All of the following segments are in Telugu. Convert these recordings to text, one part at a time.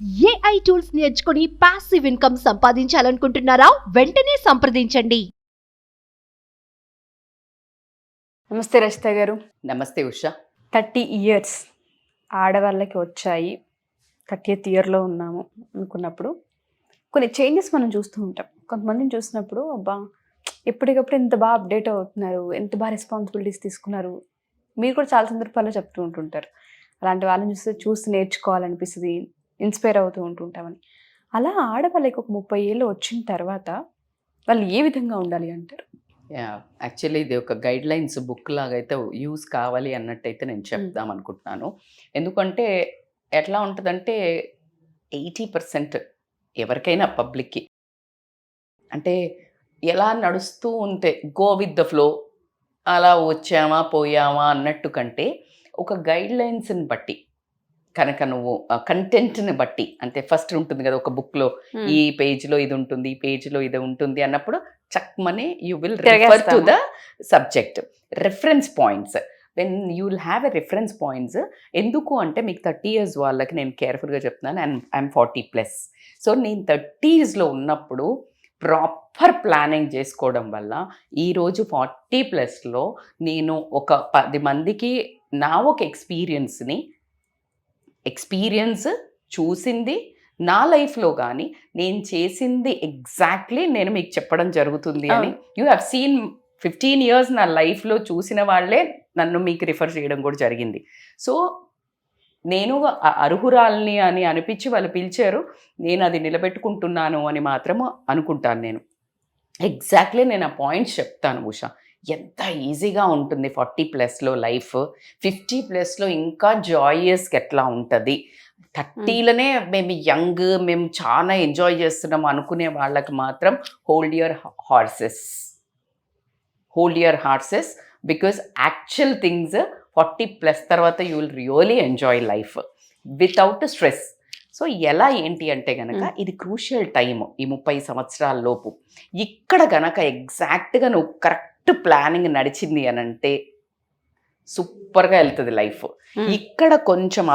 ఏఐ టూల్స్ నేర్చుకుని పాసివ్ ఇన్కమ్ సంపాదించాలనుకుంటున్నారా? వెంటనే సంప్రదించండి. నమస్తే రచిత గారు. నమస్తే ఉషా. 30 ఇయర్స్ ఆడవాళ్ళకి వచ్చాయి, 30th ఇయర్లో ఉన్నాము అనుకున్నప్పుడు కొన్ని చేంజెస్ మనం చూస్తూ ఉంటాం. కొంతమందిని చూసినప్పుడు అబ్బా ఎప్పటికప్పుడు ఎంత బాగా అప్డేట్ అవుతున్నారు, ఎంత బాగా రెస్పాన్సిబిలిటీస్ తీసుకున్నారు. మీరు కూడా చాలా సందర్భాల్లో చెప్తూ ఉంటుంటారు, అలాంటి వాళ్ళని చూసి నేర్చుకోవాలనిపిస్తుంది, ఇన్స్పైర్ అవుతూ ఉంటుంటామని. అలా ఆడవాళ్ళకి ఒక 30 ఏళ్ళు వచ్చిన తర్వాత వాళ్ళు ఏ విధంగా ఉండాలి అంటారు? యాక్చువల్లీ ఇది ఒక గైడ్ లైన్స్ బుక్ లాగా అయితే యూస్ కావాలి అన్నట్టయితే నేను చెప్దాం అనుకుంటున్నాను. ఎందుకంటే ఎట్లా ఉంటుందంటే 80% ఎవరికైనా పబ్లిక్కి అంటే ఎలా నడుస్తూ ఉంటే గో విత్ ద ఫ్లో, అలా వచ్చామా పోయామా అన్నట్టు కంటే ఒక గైడ్ లైన్స్ని బట్టి కనుక నువ్వు కంటెంట్ని బట్టి, అంటే ఫస్ట్ ఉంటుంది కదా ఒక బుక్లో ఈ పేజ్లో ఇది ఉంటుంది, ఈ పేజ్లో ఇది ఉంటుంది అన్నప్పుడు చక్మని you will refer to the subject. Reference points, when you will have a reference points. ఎందుకు అంటే మీకు 30 years వాళ్ళకి నేను కేర్ఫుల్గా చెప్తున్నాను, అండ్ ఐఎమ్ 40+. సో నేను 30sలో ఉన్నప్పుడు ప్రాపర్ ప్లానింగ్ చేసుకోవడం వల్ల ఈరోజు 40+లో నేను ఒక 10 మందికి నా ఒక ఎక్స్పీరియన్స్ చూసింది నా లైఫ్లో కానీ నేను చేసింది ఎగ్జాక్ట్లీ నేను మీకు చెప్పడం జరుగుతుంది అని. యూ హ్యావ్ సీన్ 15 years నా లైఫ్లో చూసిన వాళ్ళే నన్ను మీకు రిఫర్ చేయడం కూడా జరిగింది. సో నేను అర్హురాల్ని అని అనిపించి వాళ్ళు పిలిచారు, నేను అది నిలబెట్టుకుంటున్నాను అని మాత్రం అనుకుంటాను. నేను ఎగ్జాక్ట్లీ నేను ఆ పాయింట్స్ చెప్తాను ఉషా. ఎంత ఈజీగా ఉంటుంది 40+లో లైఫ్, 50+లో ఇంకా జాయస్గా ఎట్లా ఉంటుంది. 30లోనే మేము యంగ్, మేము చాలా ఎంజాయ్ చేస్తున్నాం అనుకునే వాళ్ళకి మాత్రం hold your horses because actual things 40+ తర్వాత you will really enjoy life without stress. So ఎలా ఏంటి అంటే గనక ఇది క్రూషియల్ టైం, ఈ 30 సంవత్సరాల లోపు. ఇక్కడ గనక ఎగ్జాక్ట్గా నువ్వు కరెక్ట్ ప్లానింగ్ నడిచింది అని అంటే సూపర్గా వెళ్తుంది లైఫ్. ఇక్కడ కొంచెం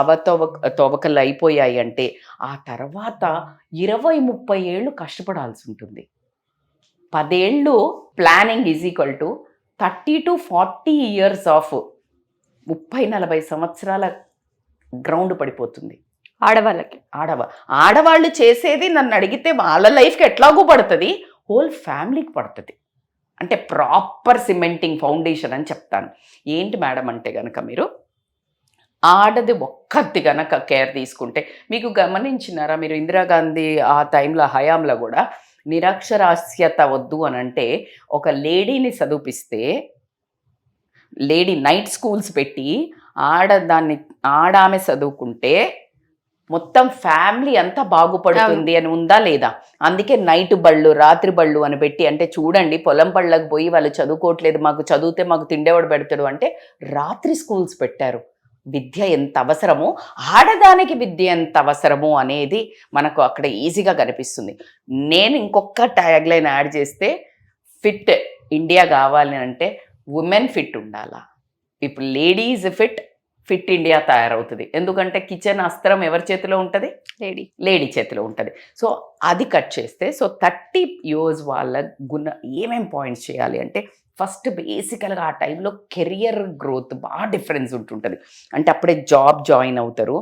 తవ్వకలు అయిపోయాయి అంటే ఆ తర్వాత 20-30 ఏళ్ళు కష్టపడాల్సి ఉంటుంది. 10 ఏళ్ళు planning is equal to 30 to 40 years of 30-40 సంవత్సరాల గ్రౌండ్ పడిపోతుంది ఆడవాళ్ళకి. ఆడవాళ్ళు చేసేది నన్ను అడిగితే వాళ్ళ లైఫ్కి ఎట్లాగూ పడుతుంది, హోల్ ఫ్యామిలీకి పడుతుంది. అంటే ప్రాపర్ సిమెంటింగ్ ఫౌండేషన్ అని చెప్తాను. ఏంటి మేడం అంటే కనుక మీరు ఆడది ఒక్కటి కనుక కేర్ తీసుకుంటే, మీకు గమనించినారా మీరు ఇందిరాగాంధీ ఆ టైంలో హయాంలో కూడా నిరక్షరాస్యత వద్దు అని అంటే ఒక లేడీని చదివిపిస్తే, లేడీ నైట్ స్కూల్స్ పెట్టి ఆడామె చదువుకుంటే మొత్తం ఫ్యామిలీ అంతా బాగుపడుతుంది అని ఉందా లేదా? అందుకే నైట్ బళ్ళు, రాత్రి బళ్ళు అని పెట్టి, అంటే చూడండి పొలం పళ్ళకు పోయి వాళ్ళు చదువుకోవట్లేదు, మాకు చదివితే మాకు తిండేవాడు పెడతాడు అంటే రాత్రి స్కూల్స్ పెట్టారు. విద్య ఎంత అవసరమో, ఆడదానికి విద్య ఎంత అవసరమో అనేది మనకు అక్కడ ఈజీగా కనిపిస్తుంది. నేను ఇంకొక ట్యాగ్ లైన్ యాడ్ చేస్తే, ఫిట్ ఇండియా కావాలి అంటే ఉమెన్ ఫిట్ ఉండాలా. ఇప్పుడు లేడీస్ ఫిట్ ఇండియా తయారవుతుంది. ఎందుకంటే కిచెన్ అస్త్రం ఎవరి చేతిలో ఉంటుంది? లేడీ చేతిలో ఉంటుంది. సో అది కట్ చేస్తే, సో 30 years వాళ్ళ ఏమేం పాయింట్స్ చేయాలి అంటే, ఫస్ట్ బేసికల్గా ఆ టైంలో కెరియర్ గ్రోత్ బాగా డిఫరెన్స్ ఉంటుంటుంది. అంటే అప్పుడే జాబ్ జాయిన్ అవుతారు.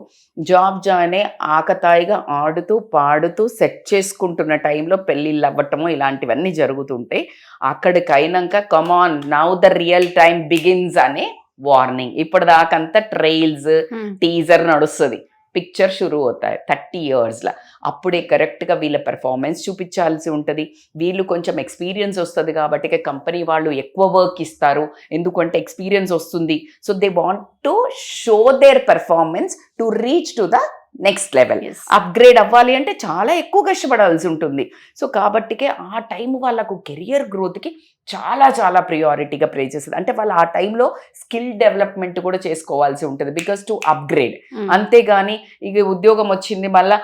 జాబ్ జాయిన్ అయ్యి ఆకతాయిగా ఆడుతూ పాడుతూ సెట్ చేసుకుంటున్న టైంలో పెళ్ళిళ్ళు అవ్వటము ఇలాంటివన్నీ జరుగుతుంటాయి. అక్కడికైనాక come on now the real time begins అనే వార్నింగ్. ఇప్పటిదాకంతా ట్రైల్స్, టీజర్ నడుస్తుంది, పిక్చర్ షురూ అవుతాయి 30 yearsలో. అప్పుడే కరెక్ట్గా వీళ్ళ పెర్ఫార్మెన్స్ చూపించాల్సి ఉంటుంది. వీళ్ళు కొంచెం ఎక్స్పీరియన్స్ వస్తుంది కాబట్టి కంపెనీ వాళ్ళు ఎక్కువ వర్క్ ఇస్తారు, ఎందుకంటే ఎక్స్పీరియన్స్ వస్తుంది. So they want to show their performance to reach to the next level. Upgrade అవ్వాలి అంటే చాలా ఎక్కువ కష్టపడాల్సి ఉంటుంది. సో కాబట్టికే ఆ టైం వాళ్ళకు కెరియర్ గ్రోత్కి చాలా చాలా ప్రియారిటీగా ప్రే చేస్తుంది. అంటే వాళ్ళు ఆ టైంలో స్కిల్ డెవలప్మెంట్ కూడా చేసుకోవాల్సి ఉంటుంది, బికాస్ టు అప్గ్రేడ్. అంతేగాని ఇక ఉద్యోగం వచ్చింది మళ్ళీ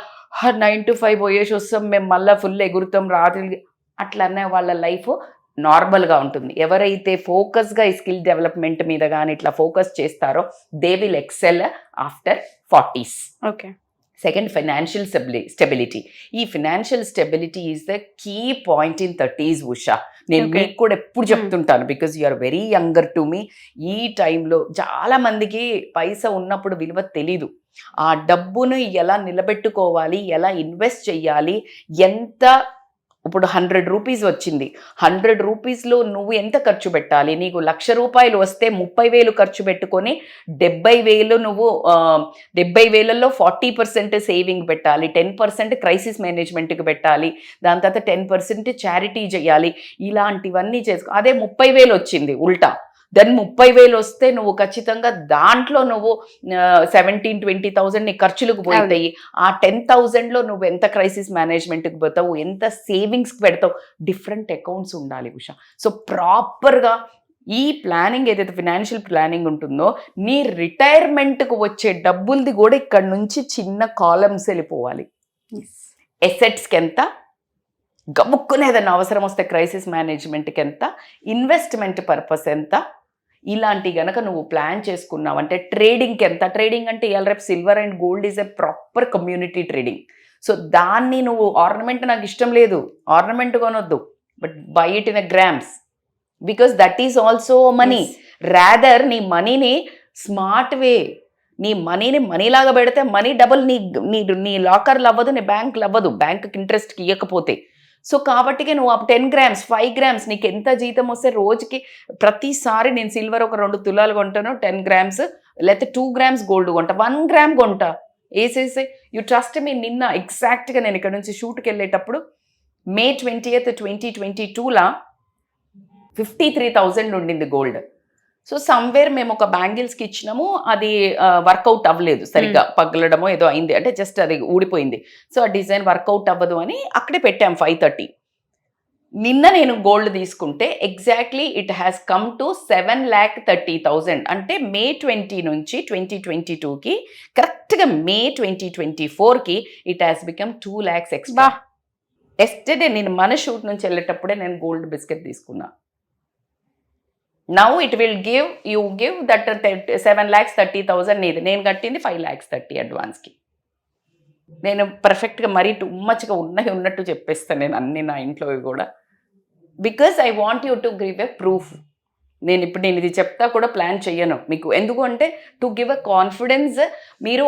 9 to 5 పోయేసి వస్తాం, మేము మళ్ళీ ఫుల్ ఎగురుతాం రాత్రి, అట్లనే వాళ్ళ లైఫ్ నార్మల్గా ఉంటుంది. ఎవరైతే ఫోకస్గా ఈ స్కిల్ డెవలప్మెంట్ మీద కానీ ఇట్లా ఫోకస్ చేస్తారో they will excel after 40s. Okay. Second financial stability. ఈ financial stability is the key point in 30s Usha. నేను మీకు కూడా ఎప్పుడు చెప్తుంటాను, because you are very younger to me. ఈ టైంలో చాలా మందికి పైసా ఉన్నప్పుడు విలువ తెలీదు. ఆ డబ్బును ఎలా నిలబెట్టుకోవాలి, ఎలా ఇన్వెస్ట్ చేయాలి, ఎంత ఇప్పుడు 100 రూపీస్ వచ్చింది, 100 రూపీస్లో నువ్వు ఎంత ఖర్చు పెట్టాలి? నీకు 1,00,000 రూపాయలు వస్తే 30,000 ఖర్చు పెట్టుకొని 70,000 నువ్వు 70,000లో 40% సేవింగ్ పెట్టాలి, 10% క్రైసిస్ మేనేజ్మెంట్కి పెట్టాలి, దాని తర్వాత 10% చారిటీ చేయాలి. ఇలాంటివన్నీ చేసుకో. అదే 30,000 వచ్చింది ఉల్టా, దెన్ 30,000 వస్తే నువ్వు ఖచ్చితంగా దాంట్లో నువ్వు 17,000-20,000 నీ ఖర్చులకు పోతాయి. ఆ 10,000లో నువ్వు ఎంత క్రైసిస్ మేనేజ్మెంట్కి పోతావు, ఎంత సేవింగ్స్కి పెడతావు, డిఫరెంట్ అకౌంట్స్ ఉండాలి ఉషా. సో ప్రాపర్గా ఈ ప్లానింగ్ ఏదైతే ఫినాన్షియల్ ప్లానింగ్ ఉంటుందో, నీ రిటైర్మెంట్కి వచ్చే డబ్బులది కూడా ఇక్కడ నుంచి చిన్న కాలమ్స్ వెళ్ళిపోవాలి. ఎసెట్స్కి ఎంత, గబుక్కునే ఏదైనా అవసరం వస్తే క్రైసిస్ మేనేజ్మెంట్కి ఎంత, ఇన్వెస్ట్మెంట్ పర్పస్ ఎంత, ఇలాంటి గనక నువ్వు ప్లాన్ చేసుకున్నావు అంటే ట్రేడింగ్కి ఎంత. ట్రేడింగ్ అంటే ఇవాళ రేపు silver and gold is a proper community trading. So దాన్ని నువ్వు ఆర్నమెంట్ నాకు ఇష్టం లేదు, ఆర్నమెంట్ కొనొద్దు, but buy it in a grams, because that is also money. Rather నీ మనీని స్మార్ట్ వే, నీ మనీని మనీలాగా పెడితే మనీ డబుల్ నీ లాకర్లు అవ్వదు, నీ బ్యాంకులు అవ్వదు, బ్యాంకుకి ఇంట్రెస్ట్కి ఇవ్వకపోతే. సో కాబట్టి నువ్వు 10 grams 5 grams నీకు ఎంత జీతం వస్తే రోజుకి ప్రతిసారి నేను సిల్వర్ ఒక 2 తులాలు కొంటాను, 10 grams, లేకపోతే 2 grams గోల్డ్ కొంటా, 1 gram కొంటా, వేసేసి. You trust me. నిన్న ఎగ్జాక్ట్గా నేను ఇక్కడ నుంచి షూట్కి వెళ్ళేటప్పుడు May 20th 2022లా 53,000 ఉండింది గోల్డ్. సో సమ్వేర్ మేము ఒక బ్యాంగిల్స్కి ఇచ్చినాము, అది వర్కౌట్ అవ్వలేదు సరిగ్గా, పగలడమో ఏదో అయింది, అంటే జస్ట్ అది ఊడిపోయింది. సో ఆ డిజైన్ వర్కౌట్ అవ్వదు అని అక్కడే పెట్టాం 530. నిన్న నేను గోల్డ్ తీసుకుంటే exactly it has come to 7,30,000. అంటే May 20 నుంచి 2022కి కరెక్ట్గా May 2024కి it has become 2 lakhs extra. Yesterday నేను మన షూట్ నుంచి వెళ్ళేటప్పుడే నేను గోల్డ్ బిస్కెట్ తీసుకున్నా. Now it will you give that 7,30,000 నీది, నేను కట్టింది 5,30,000 అడ్వాన్స్కి. నేను పర్ఫెక్ట్గా మరీ టూ మచ్గా ఉన్నట్టు చెప్పేస్తాను నేను అన్ని నా ఇంట్లో కూడా, because I want you to give a proof. నేను ఇది చెప్తా కూడా ప్లాన్ చెయ్యను మీకు, ఎందుకు అంటే టు గివ్ ఎ కాన్ఫిడెన్స్. మీరు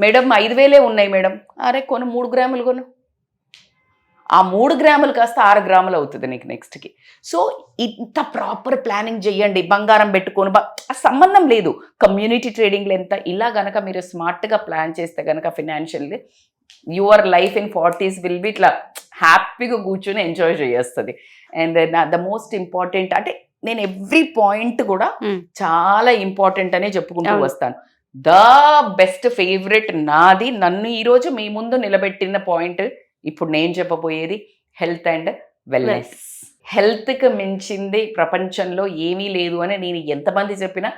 మేడం 5,000 ఉన్నాయి మేడం, అరే 3 గ్రాములు కొను, ఆ 3 గ్రాములు కాస్త 6 గ్రాములు అవుతుంది నీకు నెక్స్ట్కి. సో ఇంత ప్రాపర్ ప్లానింగ్ చేయండి. బంగారం పెట్టుకొని సంబంధం లేదు, కమ్యూనిటీ ట్రేడింగ్లో ఎంత, ఇలా గనక మీరు స్మార్ట్గా ప్లాన్ చేస్తే కనుక financially your life in 40s will be ఇట్లా హ్యాపీగా కూర్చొని ఎంజాయ్ చేస్తుంది. అండ్ ద మోస్ట్ ఇంపార్టెంట్ అంటే నేను ఎవ్రీ పాయింట్ కూడా చాలా ఇంపార్టెంట్ అనే చెప్పుకుంటూ వస్తాను. ద బెస్ట్ ఫేవరెట్ నాది, నన్ను ఈరోజు మీ ముందు నిలబెట్టిన పాయింట్ ఇప్పుడు నేను చెప్పబోయేది హెల్త్ అండ్ వెల్నెస్. హెల్త్కి మించింది ప్రపంచంలో ఏమీ లేదు అని నేను ఎంతమంది చెప్పినా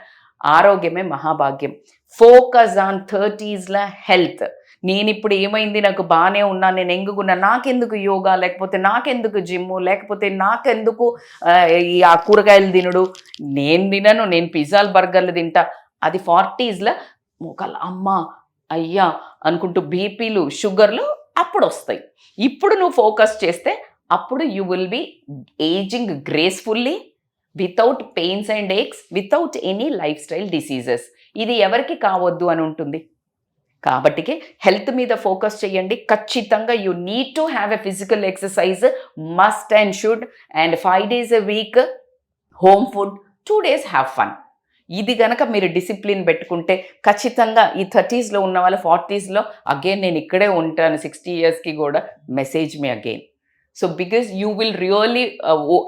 ఆరోగ్యమే మహాభాగ్యం. ఫోకస్ ఆన్ 30sల హెల్త్. నేను ఇప్పుడు ఏమైంది, నాకు బాగానే ఉన్నా, నేను ఎంగుకున్నా, నాకెందుకు యోగా, లేకపోతే నాకెందుకు జిమ్ము, లేకపోతే నాకెందుకు ఈ ఆ కూరగాయలు తినడు, నేను తినను, నేను పిజ్జాలు బర్గర్లు తింటా. అది 40sల ఒకళ్ళ అమ్మ అయ్యా అనుకుంటూ బీపీలు షుగర్లు అప్పుడు వస్తాయి. ఇప్పుడు నువ్వు ఫోకస్ చేస్తే అప్పుడు you will be ageing gracefully, without pains and aches, without any life style diseases. ఇది ఎవరికి కావద్దు అని ఉంటుంది. కాబట్టి హెల్త్ మీద ఫోకస్ చేయండి ఖచ్చితంగా. You need to have a physical exercise, must and should. And 5 days a week home food, 2 days have fun. ఇది గనక మీరు డిసిప్లిన్ పెట్టుకుంటే ఖచ్చితంగా ఈ 30sలో ఉన్న వాళ్ళు 40sలో అగైన్ నేను ఇక్కడే ఉంటాను 60 yearsకి కూడా, message me again. So because you will really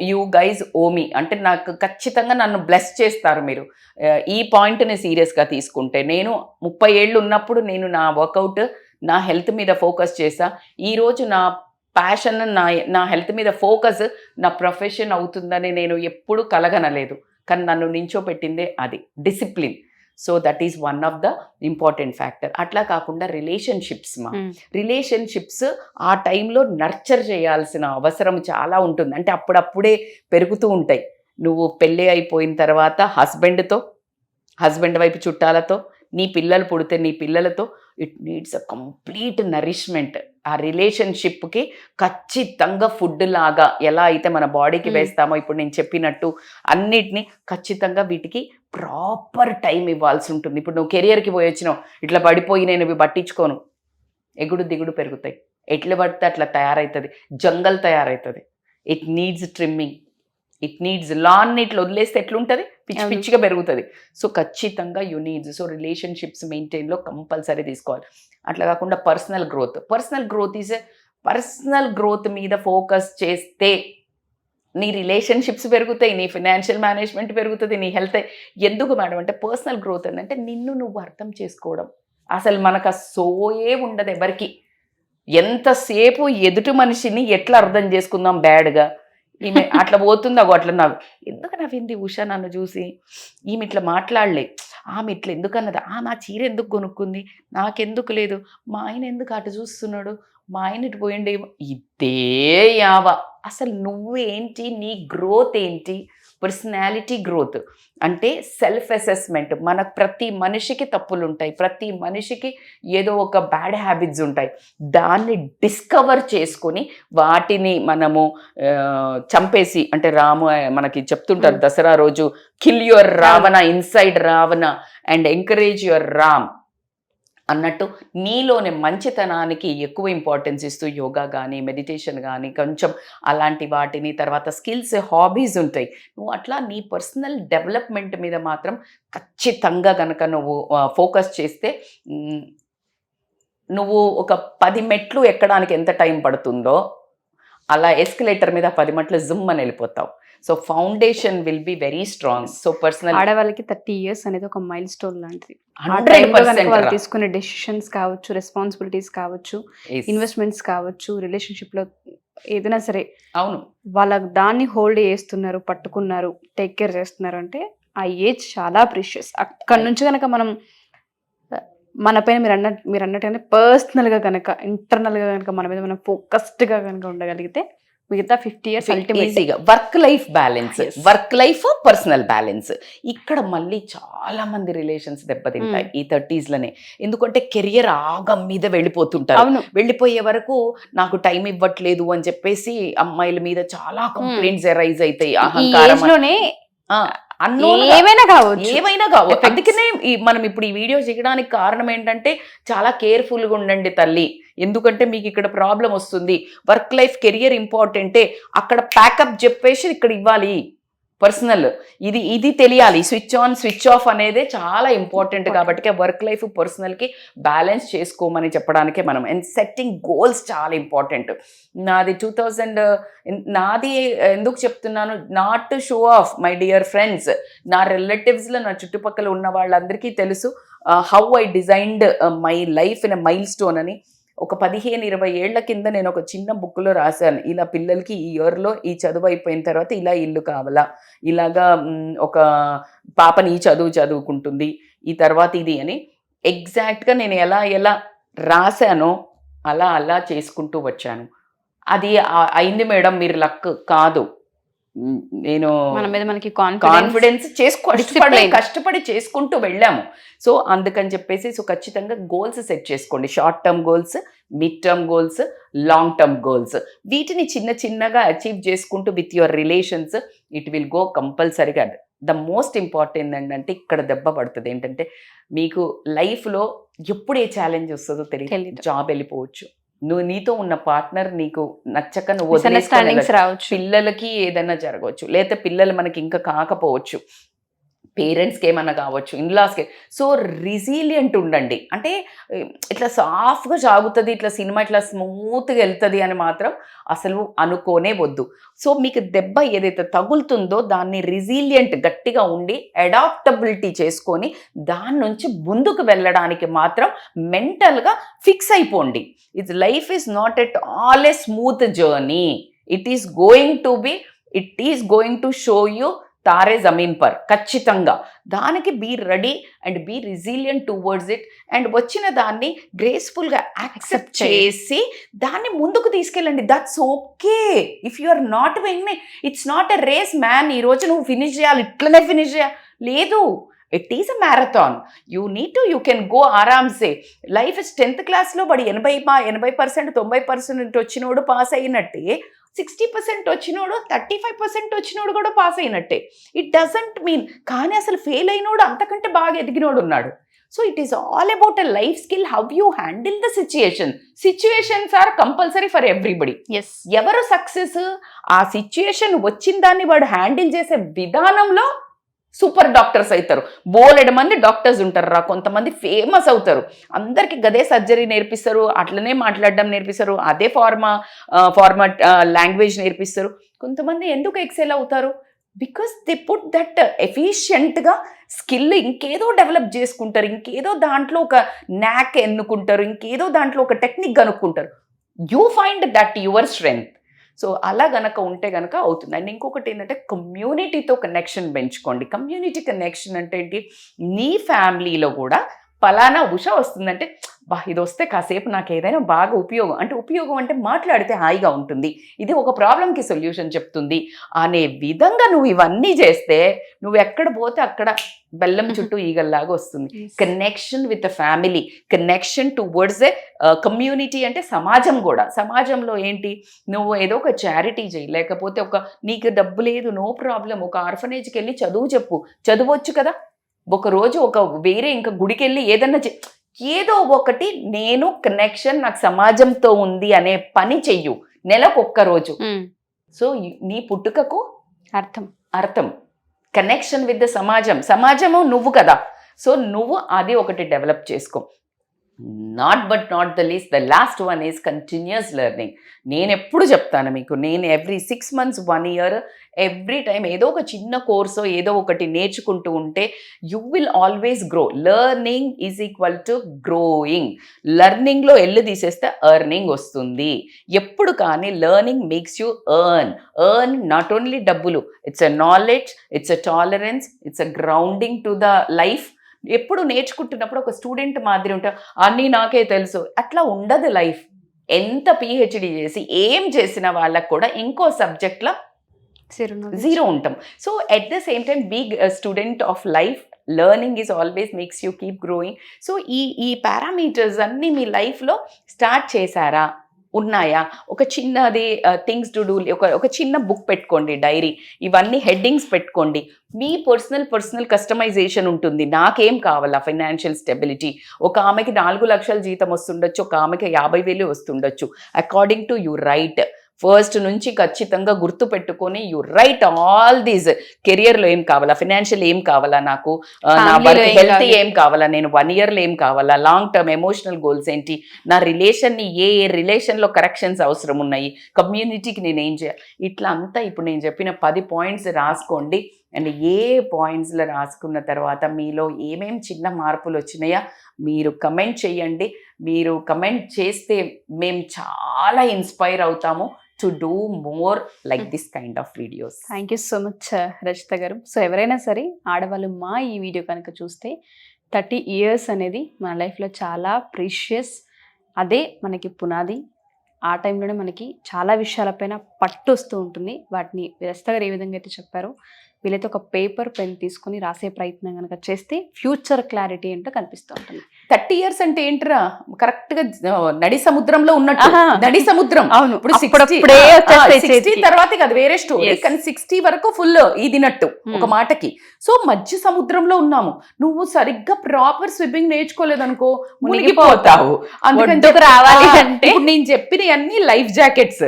you guys owe me, అంటే నాకు ఖచ్చితంగా నన్ను బ్లెస్ చేస్తారు మీరు ఈ పాయింట్ని సీరియస్గా తీసుకుంటే. నేను 30 ఏళ్ళు ఉన్నప్పుడు నేను నా వర్కౌట్, నా హెల్త్ మీద ఫోకస్ చేసా. ఈరోజు నా ప్యాషన్, నా హెల్త్ మీద ఫోకస్ నా ప్రొఫెషన్ అవుతుందని నేను ఎప్పుడూ కలగనలేదు. కానీ నన్ను నించోపెట్టిందే అది discipline. So that is one of the important factor. అట్లా కాకుండా రిలేషన్షిప్స్ ఆ టైంలో నర్చర్ చేయాల్సిన అవసరం చాలా ఉంటుంది. అంటే అప్పుడప్పుడే పెరుగుతూ ఉంటాయి. నువ్వు పెళ్ళి అయిపోయిన తర్వాత హస్బెండ్ వైపు చుట్టాలతో, నీ పిల్లలు పుడితే నీ పిల్లలతో, it needs a complete nourishment. ఆ రిలేషన్షిప్కి ఖచ్చితంగా ఫుడ్ లాగా ఎలా అయితే మన బాడీకి వేస్తామో ఇప్పుడు నేను చెప్పినట్టు అన్నిటినీ ఖచ్చితంగా వీటికి ప్రాపర్ టైం ఇవ్వాల్సి ఉంటుంది. ఇప్పుడు నువ్వు కెరియర్కి పోయి వచ్చినావు, ఇట్లా పడిపోయి నేను ఇవి పట్టించుకోను, ఎగుడు దిగుడు పెరుగుతాయి, ఎట్లా పడితే అట్లా తయారవుతుంది, జంగల్ తయారవుతుంది. It needs trimming, it needs lawn. ఇట్లా వదిలేస్తే ఎట్లుంటుంది, పిచ్చి పిచ్చిగా పెరుగుతుంది. సో ఖచ్చితంగా యూ నీడ్స్. సో రిలేషన్షిప్స్ మెయింటైన్లో కంపల్సరీ తీసుకోవాలి. అట్లా కాకుండా పర్సనల్ గ్రోత్ మీద ఫోకస్ చేస్తే నీ రిలేషన్షిప్స్ పెరుగుతాయి, నీ ఫినాన్షియల్ మేనేజ్మెంట్ పెరుగుతుంది, నీ హెల్త్. ఎందుకు మేడం అంటే పర్సనల్ గ్రోత్ అంటే నిన్ను నువ్వు అర్థం చేసుకోవడం. అసలు మనకు ఆ సోయే ఉండదు ఎవరికి. ఎంతసేపు ఎదుటి మనిషిని ఎట్లా అర్థం చేసుకుందాం బ్యాడ్గా, ఈమె అట్లా పోతుందా అట్లా ఎందుకు నవ్వింది ఉషా నన్ను చూసి, ఈమె ఇట్లా మాట్లాడలే, ఆమె ఇట్లా ఎందుకు అన్నది, ఆ చీర ఎందుకు కొనుక్కుంది, నాకెందుకు లేదు, మా ఆయన ఎందుకు అటు చూస్తున్నాడు, మా ఆయన ఇటు పోయిండే, ఇదే యావ. అసలు నువ్వేంటి, నీ గ్రోత్ ఏంటి? పర్సనాలిటీ గ్రోత్ అంటే సెల్ఫ్ అసెస్మెంట్. మనకు ప్రతి మనిషికి తప్పులు ఉంటాయి, ప్రతి మనిషికి ఏదో ఒక బ్యాడ్ హ్యాబిట్స్ ఉంటాయి. దాన్ని డిస్కవర్ చేసుకొని వాటిని మనము చంపేసి, అంటే రాము మనకి చెప్తుంటారు దసరా రోజు, kill your Ravana inside Ravana and encourage your Ram అన్నట్టు నీలోని మంచితనానికి ఎక్కువ ఇంపార్టెన్స్ ఇస్తూ యోగా కానీ మెడిటేషన్ కానీ కొంచెం అలాంటి వాటిని, తర్వాత స్కిల్స్ హాబీస్ ఉంటాయి. నువ్వు అట్లా నీ పర్సనల్ డెవలప్మెంట్ మీద మాత్రం ఖచ్చితంగా కనుక నువ్వు ఫోకస్ చేస్తే నువ్వు ఒక 10 మెట్లు ఎక్కడానికి ఎంత టైం పడుతుందో అలా ఎస్కలేటర్ మీద 10 మెట్లు జుమ్ అని వెళ్ళిపోతావు. So foundation will be very strong. So personal ఆడవాళ్ళకి 30 years అనేది ఒక మైల్ స్టోన్ లాంటిది. 100% వాళ్ళు తీసుకునే డెసిషన్స్ కావచ్చు, రెస్పాన్సిబిలిటీస్ కావచ్చు, ఇన్వెస్ట్మెంట్స్ కావచ్చు, రిలేషన్షిప్ లో ఏదైనా సరే, అవును, వాళ్ళ దాన్ని హోల్డ్ చేస్తున్నారు, పట్టుకున్నారు, టేక్ కేర్ చేస్తున్నారు అంటే ఆ ఏజ్ చాలా ప్రీషియస్. అక్కడ నుంచి కనుక మనం మన పైన మీరు అన్నట్టుగానే పర్సనల్ గా కనుక, ఇంటర్నల్ గా కనుక మన మీద మనం ఫోకస్డ్ గా కనుక ఉండగలిగితే మిగతా 50 years ఈజీగా. Work life balance, work life personal balance. ఇక్కడ మళ్ళీ చాలా మంది రిలేషన్స్ దెబ్బతింటాయి ఈ 30s లోనే. ఎందుకంటే కెరియర్ ఆగం మీద వెళ్ళిపోతుంటారు. వెళ్ళిపోయే వరకు నాకు టైం ఇవ్వట్లేదు అని చెప్పేసి అమ్మాయిల మీద చాలా కంప్లైంట్స్ ఎరైజ్ అవుతాయి. అహంకారం ఏమైనా కావచ్చు. అందుకనే మనం ఇప్పుడు ఈ వీడియో చేయడానికి కారణం ఏంటంటే చాలా కేర్ఫుల్గా ఉండండి తల్లి, ఎందుకంటే మీకు ఇక్కడ ప్రాబ్లం వస్తుంది. వర్క్ లైఫ్ కెరియర్ ఇంపార్టెంటే, అక్కడ ప్యాకప్ చెప్పేసి ఇక్కడ ఇవ్వాలి. పర్సనల్ ఇది తెలియాలి. స్విచ్ ఆన్ స్విచ్ ఆఫ్ అనేది చాలా ఇంపార్టెంట్. కాబట్టి వర్క్ లైఫ్ పర్సనల్కి బ్యాలెన్స్ చేసుకోమని చెప్పడానికే మనం. అండ్ సెట్టింగ్ గోల్స్ చాలా ఇంపార్టెంట్. నాది ఎందుకు చెప్తున్నాను, not to show off my dear friends. నా రిలేటివ్స్లో, నా చుట్టుపక్కల ఉన్న వాళ్ళందరికీ తెలుసు how I designed my life in a mile stone అని. ఒక 15-20 ఏళ్ల కింద నేను ఒక చిన్న బుక్లో రాశాను, ఇలా పిల్లలకి ఈ ఇయర్లో ఈ చదువు అయిపోయిన తర్వాత ఇలా ఇల్లు కావాలా, ఇలాగా ఒక పాపని ఈ చదువుకుంటుంది, ఈ తర్వాత ఇది అని. ఎగ్జాక్ట్గా నేను ఎలా రాశానో అలా చేసుకుంటూ వచ్చాను. అది అయింది మేడం, మీరు లక్ కాదు. నేను మన మీద మనకి కాన్ఫిడెన్స్ కష్టపడి చేసుకుంటూ వెళ్ళాము. సో అందుకని చెప్పేసి సో ఖచ్చితంగా గోల్స్ సెట్ చేసుకోండి. Short term goals, mid term goals, long term goals. వీటిని చిన్నగా అచీవ్ చేసుకుంటూ with your relations it will go కంపల్సరీగా. ద మోస్ట్ ఇంపార్టెంట్ ఏంటంటే ఇక్కడ దెబ్బ పడుతుంది ఏంటంటే, మీకు లైఫ్లో ఎప్పుడు ఏ ఛాలెంజ్ వస్తుందో తెలియదు. జాబ్ వెళ్ళిపోవచ్చు, నువ్వు నీతో ఉన్న పార్ట్నర్ నీకు నచ్చక నువ్వు రావచ్చు, పిల్లలకి ఏదైనా జరగవచ్చు, లేదా పిల్లలు మనకి ఇంకా కాకపోవచ్చు, పేరెంట్స్కి ఏమన్నా కావచ్చు, ఇన్లాస్కి. సో రెసిలియంట్ ఉండండి. అంటే ఇట్లా సాఫ్ట్గా సాగుతుంది, ఇట్లా సినిమా ఇట్లా స్మూత్గా వెళ్తుంది అని మాత్రం అసలు అనుకోనే వద్దు. సో మీకు దెబ్బ ఏదైతే తగులుతుందో దాన్ని రెసిలియంట్ గట్టిగా ఉండి అడాప్టబిలిటీ చేసుకొని దాని నుంచి ముందుకు వెళ్ళడానికి మాత్రం మెంటల్గా ఫిక్స్ అయిపోండి. Life is not at all a smooth journey. It is going to show you Taare Zameen Par. ఖచ్చితంగా దానికి be ready and be resilient towards it. And వచ్చిన దాన్ని గ్రేస్ఫుల్గా యాక్సెప్ట్ చేసి దాన్ని ముందుకు తీసుకెళ్ళండి. That's okay. If you are not winning, it's not a race man. ఈరోజు నువ్వు ఫినిష్ చేయాలి, ఇట్లనే ఫినిష్ చేయాలి లేదు. It is a marathon. You can go ఆరామ్సే. లైఫ్ 10th క్లాస్లో వాడు 80% 90% వచ్చినోడు పాస్ అయినట్టే, 60% వచ్చినోడు 35% వచ్చినోడు కూడా పాస్ అయినట్టే. ఇట్ డజంట్ మీన్ కానీ అసలు ఫెయిల్ అయినోడు అంతకంటే బాగా ఎదిగినోడు ఉన్నాడు. So it is all about a life skill, how you handle the situations are compulsory for everybody. Yes, ఎవరు సక్సెస్, ఆ సిచ్యుయేషన్ వచ్చిన దాన్ని వాడు హ్యాండిల్ చేసే విధానంలో సూపర్ డాక్టర్స్ అవుతారు. బోలెడు మంది డాక్టర్స్ ఉంటారు రా, కొంతమంది ఫేమస్ అవుతారు. అందరికి గదే సర్జరీ నేర్పిస్తారు, అట్లనే మాట్లాడడం నేర్పిస్తారు, అదే ఫార్మాట్ లాంగ్వేజ్ నేర్పిస్తారు. కొంతమంది ఎందుకు ఎక్సెల్ అవుతారు? బికాస్ దే పుట్ దట్ ఎఫిషియెంట్గా స్కిల్ ఇంకేదో డెవలప్ చేసుకుంటారు, ఇంకేదో దాంట్లో ఒక న్యాక్ ఎన్నుకుంటారు, ఇంకేదో దాంట్లో ఒక టెక్నిక్ కనుక్కుంటారు. You find that your strength. So అలా గనక ఉంటే గనక అవుతుంది. అండ్ ఇంకొకటి ఏంటంటే కమ్యూనిటీతో కనెక్షన్ పెంచుకోండి. కమ్యూనిటీ కనెక్షన్ అంటే ఏంటి, నీ ఫ్యామిలీలో కూడా పలానా ఉష వస్తుందంటే ఇది వస్తే కాసేపు నాకు ఏదైనా బాగా ఉపయోగం అంటే మాట్లాడితే హాయిగా ఉంటుంది, ఇది ఒక ప్రాబ్లంకి సొల్యూషన్ చెప్తుంది అనే విధంగా నువ్వు ఇవన్నీ చేస్తే నువ్వు ఎక్కడ పోతే అక్కడ బెల్లం చుట్టూ ఈగల్లాగా వస్తుంది. Connection with the family, connection towards a community అంటే సమాజం కూడా. సమాజంలో ఏంటి, నువ్వు ఏదో ఒక చారిటీ చేయి, లేకపోతే నీకు డబ్బు లేదు నో ప్రాబ్లం, ఒక ఆర్ఫనేజ్కి వెళ్ళి చదవచ్చు కదా. ఒకరోజు వేరే ఇంకా గుడికి వెళ్ళి ఏదో ఒకటి నేను కనెక్షన్ నాకు సమాజంతో ఉంది అనే పని చెయ్యు, నెలకు ఒక్కరోజు. సో నీ పుట్టుకకు అర్థం కనెక్షన్ విత్ ద సమాజము నువ్వు కదా. సో నువ్వు అది ఒకటి డెవలప్ చేసుకో. Not the least, the last one is continuous learning. నేను ఎప్పుడు చెప్తాను మీకు, నేను every 6 months 1 year every time ఏదో ఒక చిన్న కోర్సో ఏదో ఒకటి నేర్చుకుంటూ ఉంటే you will always grow. Learning is equal to growing. లెర్నింగ్లో తీసేస్తే ఎర్నింగ్ వస్తుంది. ఎప్పుడు కానీ learning makes you earn not only డబ్బులు, it's a knowledge, it's a tolerance, it's a grounding to the life. ఎప్పుడు నేర్చుకుంటున్నప్పుడు ఒక స్టూడెంట్ మాదిరి ఉంటా, అన్నీ నాకే తెలుసు, అట్లా ఉండదు లైఫ్. ఎంత PhD చేసి ఏం చేసిన వాళ్ళకు కూడా ఇంకో సబ్జెక్ట్లో 0 ఉంటాం. So at the same time be student of life. Learning is always makes you keep growing. So ఈ పారామీటర్స్ అన్నీ మీ లైఫ్లో స్టార్ట్ చేశారా, ఉన్నాయా? ఒక చిన్నది థింగ్స్ టు డూ, ఒక చిన్న బుక్ పెట్టుకోండి, డైరీ, ఇవన్నీ హెడ్డింగ్స్ పెట్టుకోండి. మీ పర్సనల్ కస్టమైజేషన్ ఉంటుంది. నాకేం కావాలా, ఫైనాన్షియల్ స్టెబిలిటీ. ఒక ఆమెకి 4 లక్షల జీతం వస్తుండొచ్చు, ఒక ఆమెకి 50,000 వస్తుండొచ్చు. According to you right. First నుంచి ఖచ్చితంగా గుర్తు పెట్టుకొని యూ రైట్ ఆల్ దీస్. కెరియర్లో ఏం కావాలా, ఫైనాన్షియల్ ఏం కావాలా, నాకు నా వర్క్ హెల్త్ ఏం కావాలా, నేను 1 yearలో ఏం కావాలా, లాంగ్ టర్మ్ ఎమోషనల్ గోల్స్ ఏంటి, నా రిలేషన్ని ఏ రిలేషన్లో కరెక్షన్స్ అవసరం ఉన్నాయి, కమ్యూనిటీకి నేను ఏం చేయాలి, ఇట్లా అంతా ఇప్పుడు నేను చెప్పిన 10 points రాసుకోండి. అండ్ ఏ పాయింట్స్లో రాసుకున్న తర్వాత మీలో ఏమేం చిన్న మార్పులు వచ్చినాయా మీరు కమెంట్ చేయండి. మీరు కమెంట్ చేస్తే మేము చాలా ఇన్స్పైర్ అవుతాము to do more like this kind of videos. Thank you so much Rachitha గారు. సో ఎవరైనా సరే ఆడవాళ్ళు మా ఈ వీడియో కనుక చూస్తే 30 years అనేది మన లైఫ్లో చాలా ప్రీషియస్. అదే మనకి పునాది. ఆ టైంలోనే మనకి చాలా విషయాలపైన పట్టు వస్తూ ఉంటుంది. వాటిని రచిత గారు ఏ విధంగా అయితే చెప్పారో వీలైతే ఒక పేపర్ పెన్ తీసుకుని రాసే ప్రయత్నం కనుక చేస్తే ఫ్యూచర్ క్లారిటీ ఏంటో కనిపిస్తూ ఉంటుంది. 30 years అంటే ఏంట్రా, కరెక్ట్ గా నడి సముద్రంలో ఉన్నట్టు. నడి సముద్రం. అవును, ఇప్పుడు 60 తర్వాత అది వేరే స్టోరీ, కానీ 60 వరకు ఫుల్ ఇదినట్టు ఒక మాటకి. సో మధ్య సముద్రంలో ఉన్నాము. నువ్వు సరిగ్గా ప్రాపర్ స్విమ్మింగ్ నేర్చుకోలేదనుకో మునిగిపోతావు. అందుకని రావాలి అంటే నేను చెప్పిన అన్ని లైఫ్ జాకెట్స్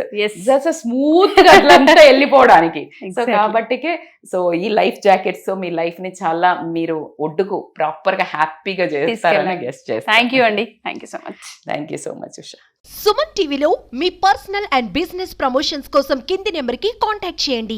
స్మూత్ గా అట్లంతా వెళ్ళిపోవడానికి. సో కాబట్టికే సో ఈ లైఫ్ జాకెట్స్ మీ లైఫ్ ని చాలా మీరు ఒడ్డుకు ప్రాపర్ గా హ్యాపీగా చేస్తారని గెస్ట్ చేస్తాను. థ్యాంక్ యూ అండి. Thank you so much Usha. Suman టీవీలో మీ పర్సనల్ అండ్ బిజినెస్ ప్రమోషన్స్ కోసం కింది నెంబర్కి కాంటాక్ట్ చేయండి.